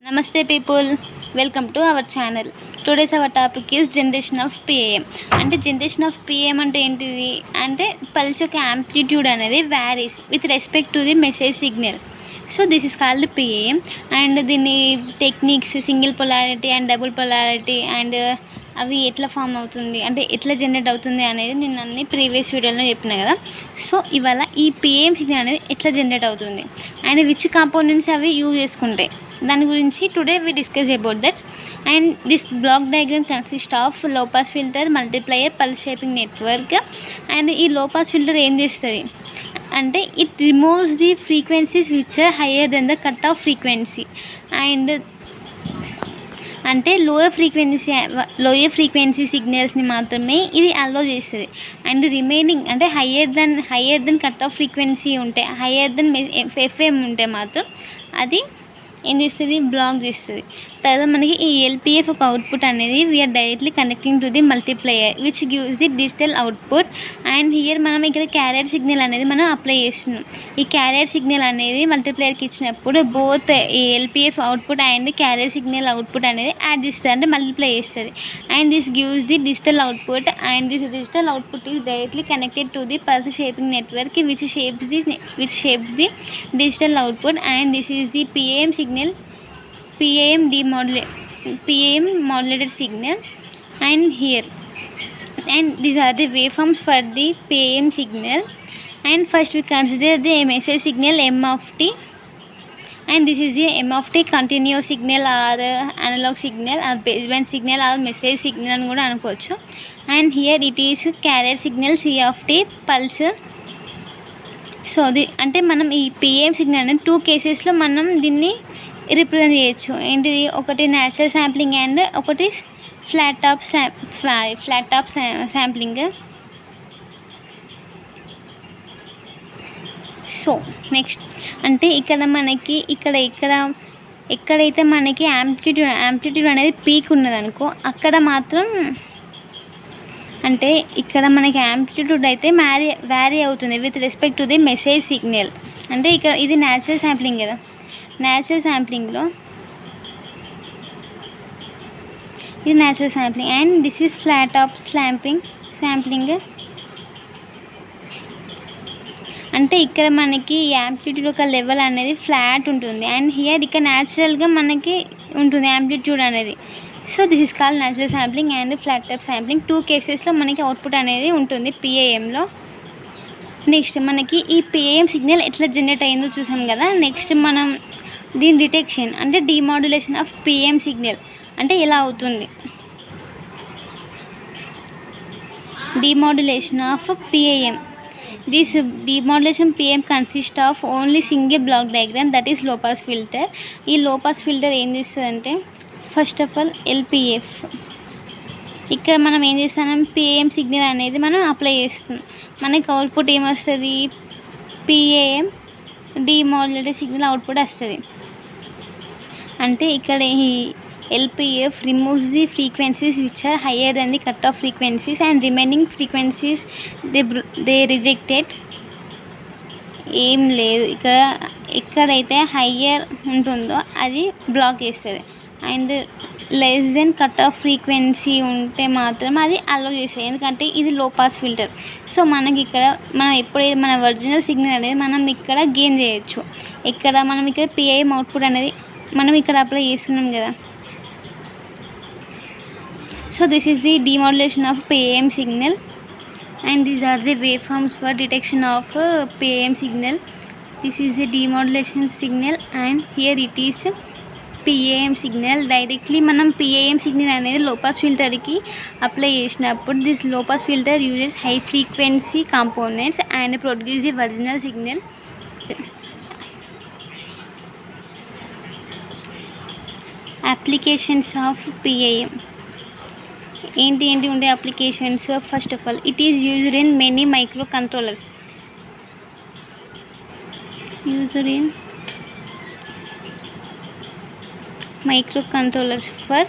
Namaste people, welcome to our channel. Today's our topic is generation of PAM. అంటే generation of PAM అంటే ఏంటిది అంటే pulse యొక్క amplitude అనేది varies with respect to the message signal. So this is called PAM and దీని techniques single polarity and double polarity and అవి ఎట్లా form అవుతుంది అంటే ఎట్లా జనరేట్ అవుతుంది అనేది నేను అన్ని ప్రీవియస్ వీడియోలో చెప్పిన కదా. సో ఇవాళ ఈ పిఏఎం సిగ్నల్ అనేది ఎట్లా జనరేట్ అవుతుంది అండ్ విచ్ కాంపోనెంట్స్ అవి యూజ్ చేసుకుంటాయి దాని గురించి today we discuss about that. And this block diagram consist of low pass filter, multiplier, pulse shaping network. And ఈ లో పాస్ ఫిల్టర్ ఏం చేస్తుంది అంటే it removes the frequencies which are higher than the cut off frequency. And అంటే lower frequency సిగ్నల్స్ని మాత్రమే ఇది allow చేస్తుంది. And remaining అంటే higher than cut off frequency ఉంటే, హయ్యర్ దెన్ ఎఫ్ఎం ఉంటే మాత్రం అది ఏం చేస్తుంది, బ్లాక్ చేస్తుంది. తర్వాత మనకి ఈ ఎల్పిఎఫ్ ఒక అవుట్పుట్ అనేది we're directly connecting to the multiplier which gives the digital output. And here మనం ఇక్కడ క్యారియర్ సిగ్నల్ అనేది మనం అప్లై చేస్తున్నాం. ఈ క్యారియర్ సిగ్నల్ అనేది మల్టీప్లేయర్కి ఇచ్చినప్పుడు బోత్ ఈ LPF output and carrier signal output అనేది యాడ్ చేస్తుంది, అంటే మల్టిప్లై చేస్తుంది. And this gives the digital output and this digital output is directly connected to the pulse shaping network which shapes the digital output. And this is the PAM modulated signal. And here and these are the waveforms for the PAM signal. And first we consider the message signal M of t. And this is the M of t continuous signal or analog signal or baseband signal or message signal అని కూడా అనుకోవచ్చు. And here it is carrier signal C of t pulse. So అది అంటే మనం ఈ PAM signal అనేది 2 కేసెస్లో మనం దీన్ని రిప్రజెంట్ చేయొచ్చు. ఏంటిది, ఒకటి న్యాచురల్ శాంప్లింగ్ అండ్ ఒకటి flat top sampling. So next అంటే ఇక్కడ మనకి ఎక్కడైతే మనకి యాంప్లిట్యూడ్ అనేది పీక్ ఉన్నదనుకో అక్కడ మాత్రం అంటే ఇక్కడ మనకి యాంప్లిట్యూడ్ అయితే వ్యారీ అవుతుంది with respect to the message signal. అంటే ఇక్కడ ఇది న్యాచురల్ శాంప్లింగ్ కదా, న్యాచురల్ శాంప్లింగ్లో ఇది natural sampling and this is flat top sampling. అంటే ఇక్కడ మనకి యాంప్లిట్యూడ్ ఒక లెవెల్ అనేది ఫ్లాట్ ఉంటుంది అండ్ హియర్ ఇక్కడ న్యాచురల్గా మనకి ఉంటుంది యాంప్లిట్యూడ్ అనేది. So this is called natural sampling and flat top sampling. 2 కేసెస్లో మనకి అవుట్పుట్ అనేది ఉంటుంది పిఏఎంలో. నెక్స్ట్ మనకి ఈ పిఏఎం సిగ్నల్ ఎట్లా జనరేట్ అయిందో చూసాం కదా. నెక్స్ట్ మనం దీని డిటెక్షన్ అంటే డిమాడ్యులేషన్ ఆఫ్ పిఏఎం సిగ్నల్ అంటే ఎలా అవుతుంది. Demodulation of PAM. This demodulation PAM consists of only single block diagram, that is low pass filter. ఈ లో పాస్ ఫిల్టర్ ఏం చేస్తుందంటే ఫస్ట్ ఆఫ్ ఆల్ ఎల్పిఎఫ్ ఇక్కడ మనం ఏం చేస్తాం, పిఏఎం సిగ్నల్ అనేది మనం అప్లై చేస్తాం. మనకి అవుట్పుట్ ఏమొస్తుంది, పిఏఎం డిమాడ్యులేటెడ్ సిగ్నల్ అవుట్పుట్ వస్తుంది. అంటే ఇక్కడ ఈ LPF removes the frequencies which are higher than the cutoff frequencies and remaining frequencies they rejected. ఏం లేదు, ఎక్కడైతే హయ్యర్ ఉంటుందో అది బ్లాక్ చేస్తుంది and less than cut off frequency ఉంటే మాత్రం అది అలో చేస్తుంది, ఎందుకంటే ఇది లో పాస్ ఫిల్టర్. సో మనకి ఇక్కడ మనం ఎప్పుడైతే మన ఒరిజినల్ సిగ్నల్ అనేది మనం ఇక్కడ గెయిన్ చేయొచ్చు. మనం ఇక్కడ పిఐఎం అవుట్పుట్ అనేది మనం ఇక్కడ అప్లై చేస్తున్నాం కదా. So this is the demodulation of PAM signal and these are the waveforms for detection of PAM signal. This is the demodulation signal and here it is PAM signal. Directly మనం PAM signal అనేది లో pass ఫిల్టర్కి apply చేసినప్పుడు this low pass filter uses high frequency components and produce the original signal. Applications of PAM ఏంటి ఉండే applications. First of all it is used in many micro controllers. For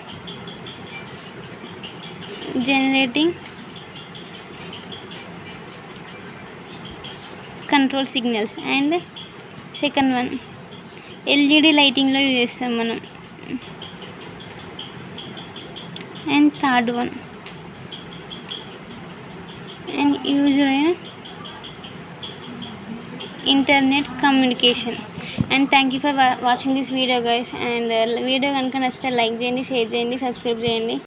generating control signals. And second one LED లైటింగ్లో use చేస్తాం మనం. and third one and user internet communication. And thank you for watching this video guys, and video కనుక నచ్చితే like చేయండి, share చేయండి, subscribe చేయండి.